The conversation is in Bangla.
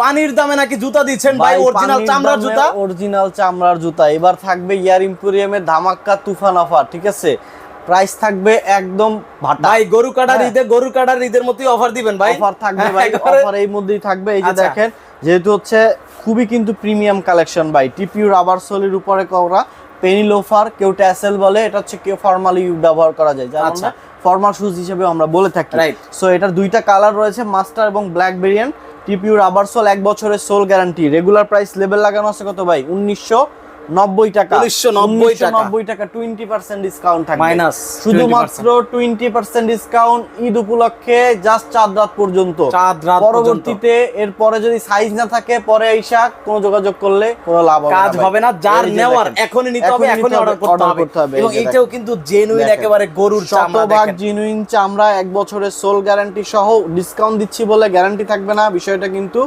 পানির দামে নাকি জুতা দিচ্ছেন ভাই, অরিজিনাল চামড়ার জুতা। অরিজিনাল চামড়ার জুতা। এবার থাকবে ইয়ার এম্পোরিয়ামের ধামাকা তুফান অফার, ঠিক আছে? প্রাইস থাকবে একদম ভাটা ভাই। গরু কাটার ঈদের মতোই অফার দিবেন ভাই। অফার থাকবে ভাই, অফার এই মধ্যেই থাকবে। এই যে দেখেন, যেহেতু হচ্ছে খুবই কিন্তু প্রিমিয়াম কালেকশন ভাই, টিপিউ রাবার সোলের উপরে করা পেনি লোফার, কেউ ট্যাসেল বলে, এটা হচ্ছে কেউ ফর্মালি ব্যবহার করা যায়, যার আমরা ফর্মাল শুজ হিসেবে আমরা বলে থাকি। সো এটার দুইটা কালার রয়েছে, মাস্টার এবং black variant. TPU rubber soul, 1 বছরের soul guarantee. Regular price level লাগানো আছে কত ভাই? 1990 টাকা। 1990 টাকা 20% ডিসকাউন্ট থাকবে, মাইনাস শুধুমাত্র 20% ডিসকাউন্ট ঈদ উপলক্ষে, জাস্ট 4 রাত পর্যন্ত। পরবর্তীতে এরপরে যদি সাইজ না থাকে, পরে আইসা কোনো যোগাযোগ করলে কোনো লাভ হবে না, কাজ হবে না। যার নেওয়ার এখনই নিতে হবে, এখনই অর্ডার করতে হবে। এবং এটাও কিন্তু জেনুইন, একেবারে গরুর চামড়া, শতভাগ জেনুইন চামড়া, 1 বছরের সোল গ্যারান্টি সহ। ডিসকাউন্ট দিচ্ছি বলে গ্যারান্টি থাকবে না, বিষয়টা কিন্তু